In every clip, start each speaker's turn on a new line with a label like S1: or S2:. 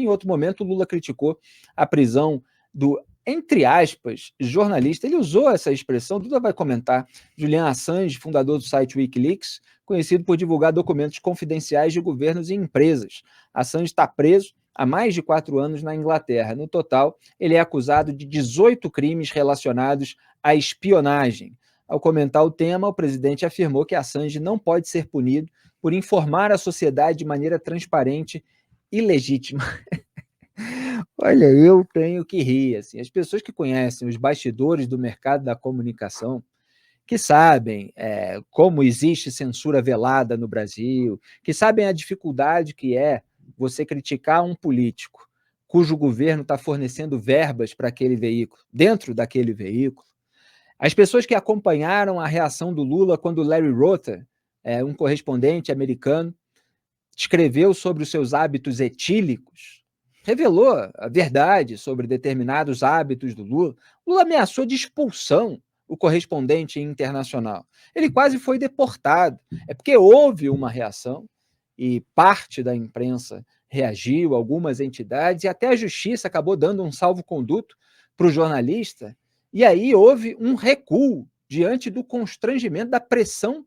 S1: Em outro momento, o Lula criticou a prisão do, entre aspas, jornalista. Ele usou essa expressão, Duda vai comentar, Julian Assange, fundador do site Wikileaks, conhecido por divulgar documentos confidenciais de governos e empresas. Assange está preso há mais de 4 anos na Inglaterra. No total, ele é acusado de 18 crimes relacionados à espionagem. Ao comentar o tema, o presidente afirmou que Assange não pode ser punido por informar a sociedade de maneira transparente e legítima. Olha, eu tenho que rir. Assim, as pessoas que conhecem os bastidores do mercado da comunicação, que sabem como existe censura velada no Brasil, que sabem a dificuldade que é você criticar um político cujo governo está fornecendo verbas para aquele veículo, dentro daquele veículo. As pessoas que acompanharam a reação do Lula quando Larry Rotter, um correspondente americano, escreveu sobre os seus hábitos etílicos, revelou a verdade sobre determinados hábitos do Lula. Lula ameaçou de expulsão o correspondente internacional. Ele quase foi deportado. É porque houve uma reação e parte da imprensa reagiu, algumas entidades, e até a justiça acabou dando um salvo-conduto para o jornalista, e aí houve um recuo diante do constrangimento, da pressão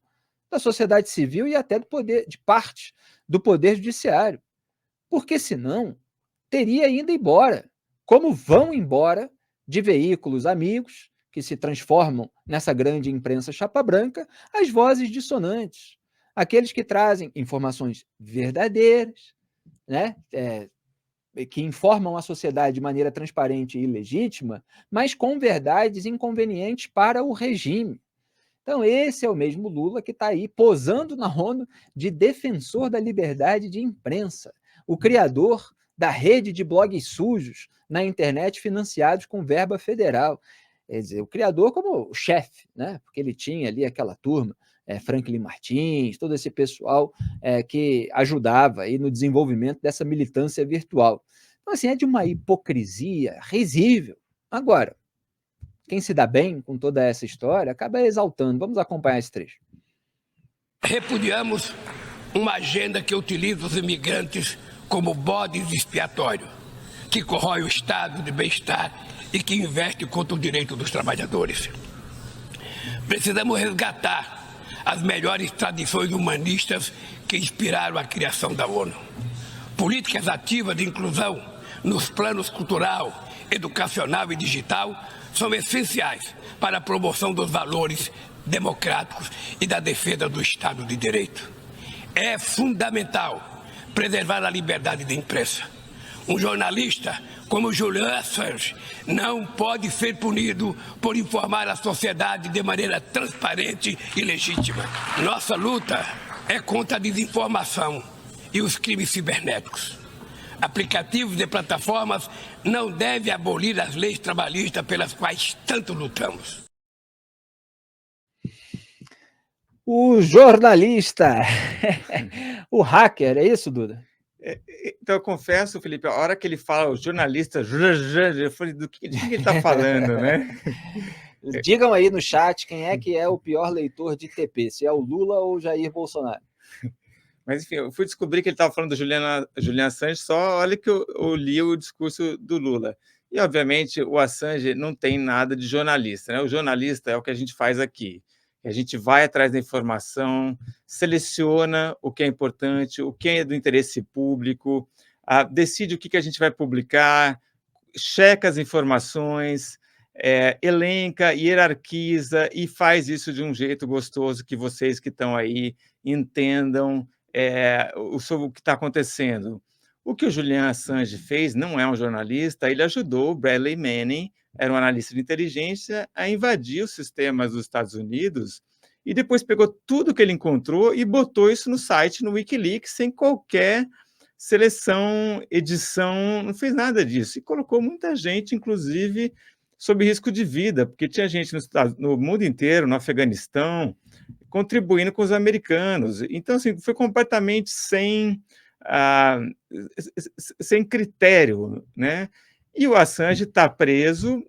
S1: da sociedade civil e até do poder, de parte do Poder Judiciário. Porque senão teria ido embora, como vão embora de veículos amigos que se transformam nessa grande imprensa chapa branca, as vozes dissonantes, aqueles que trazem informações verdadeiras, né? Que informam a sociedade de maneira transparente e legítima, mas com verdades inconvenientes para o regime. Então, esse é o mesmo Lula que está aí posando na ONU de defensor da liberdade de imprensa, o criador da rede de blogs sujos na internet financiados com verba federal. Quer dizer, o criador como o chefe, né? Porque ele tinha ali aquela turma, Franklin Martins, todo esse pessoal que ajudava aí no desenvolvimento dessa militância virtual. Então, assim, é de uma hipocrisia risível. Agora, quem se dá bem com toda essa história acaba exaltando. Vamos acompanhar esse trecho.
S2: Repudiamos uma agenda que utiliza os imigrantes como bodes expiatório, que corrói o estado de bem-estar e que investe contra o direito dos trabalhadores. Precisamos resgatar as melhores tradições humanistas que inspiraram a criação da ONU. Políticas ativas de inclusão nos planos cultural, educacional e digital são essenciais para a promoção dos valores democráticos e da defesa do Estado de Direito. É fundamental preservar a liberdade de imprensa. Um jornalista como Julian Assange não pode ser punido por informar a sociedade de maneira transparente e legítima. Nossa luta é contra a desinformação e os crimes cibernéticos. Aplicativos de plataformas não devem abolir as leis trabalhistas pelas quais tanto lutamos.
S1: O jornalista, o hacker, é isso, Duda?
S3: Então, eu confesso, Felipe, a hora que ele fala o jornalista, eu falei, do que ele está falando, né?
S1: Digam aí no chat quem é que é o pior leitor de TP, se é o Lula ou o Jair Bolsonaro.
S3: Mas, enfim, eu fui descobrir que ele estava falando do Julian Assange só, olha que eu li o discurso do Lula. E, obviamente, o Assange não tem nada de jornalista, né? O jornalista é o que a gente faz aqui. A gente vai atrás da informação, seleciona o que é importante, o que é do interesse público, decide o que a gente vai publicar, checa as informações, elenca, hierarquiza e faz isso de um jeito gostoso que vocês que estão aí entendam sobre o que está acontecendo. O que o Julian Assange fez, não é um jornalista, ele ajudou o Bradley Manning, era um analista de inteligência, a invadir os sistemas dos Estados Unidos e depois pegou tudo que ele encontrou e botou isso no site, no Wikileaks, sem qualquer seleção, edição, não fez nada disso. E colocou muita gente, inclusive, sob risco de vida, porque tinha gente no mundo inteiro, no Afeganistão, contribuindo com os americanos. Então, assim, foi completamente sem critério, né? E o Assange está preso,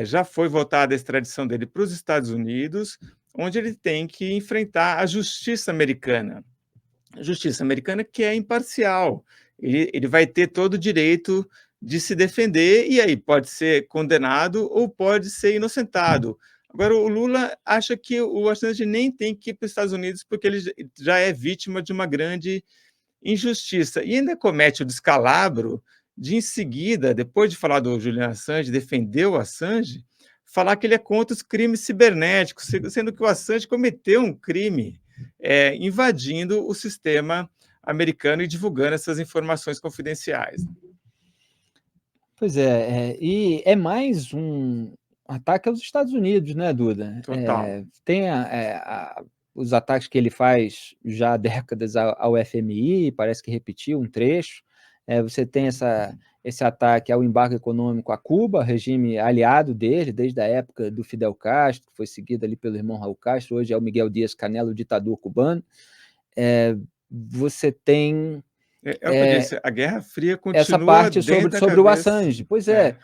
S3: já foi votada a extradição dele para os Estados Unidos, onde ele tem que enfrentar a justiça americana. A justiça americana que é imparcial. ele vai ter todo o direito de se defender, e aí pode ser condenado ou pode ser inocentado. Agora, o Lula acha que o Assange nem tem que ir para os Estados Unidos porque ele já é vítima de uma grande injustiça. E ainda comete o descalabro de, em seguida, depois de falar do Julian Assange, defender o Assange, falar que ele é contra os crimes cibernéticos, sendo que o Assange cometeu um crime invadindo o sistema americano e divulgando essas informações confidenciais.
S1: Pois é, e é mais um ataque aos Estados Unidos, né, Duda?
S3: Total.
S1: Tem os ataques que ele faz já há décadas ao FMI, parece que repetiu um trecho. Você tem esse ataque ao embargo econômico a Cuba, regime aliado dele, desde a época do Fidel Castro, que foi seguido ali pelo irmão Raul Castro, hoje é o Miguel Díaz-Canel, o ditador cubano. Você tem
S3: É o que eu disse, a Guerra Fria continua
S1: essa parte
S3: dentro da
S1: sobre o
S3: cabeça.
S1: Assange. Pois é.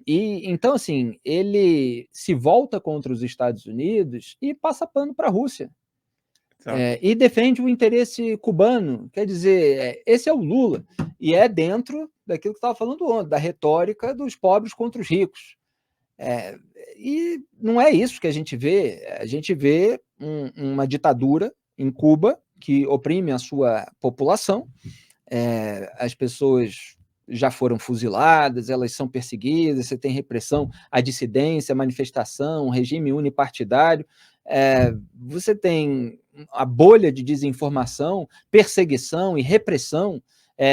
S1: E então, assim, ele se volta contra os Estados Unidos e passa pano para a Rússia. E defende o interesse cubano. Quer dizer, esse é o Lula. E é dentro daquilo que estava falando ontem, da retórica dos pobres contra os ricos. E não é isso que a gente vê. A gente vê uma ditadura em Cuba que oprime a sua população. As pessoas já foram fuziladas, elas são perseguidas, você tem repressão à dissidência, à manifestação, regime unipartidário, você tem a bolha de desinformação, perseguição e repressão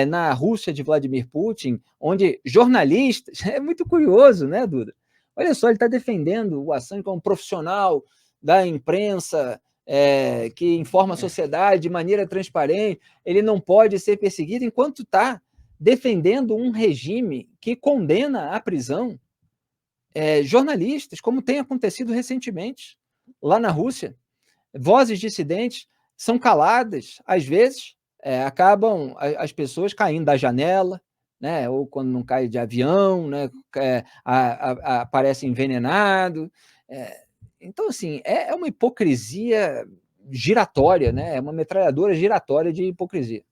S1: na Rússia de Vladimir Putin, onde jornalistas, é muito curioso, né, Duda? Olha só, ele está defendendo o Assange como profissional da imprensa, que informa a sociedade de maneira transparente, ele não pode ser perseguido enquanto está defendendo um regime que condena à prisão jornalistas, como tem acontecido recentemente lá na Rússia. Vozes dissidentes são caladas, às vezes acabam as pessoas caindo da janela, né, ou quando não cai de avião, né, aparece envenenado. Então, assim, é uma hipocrisia giratória, né? É uma metralhadora giratória de hipocrisia.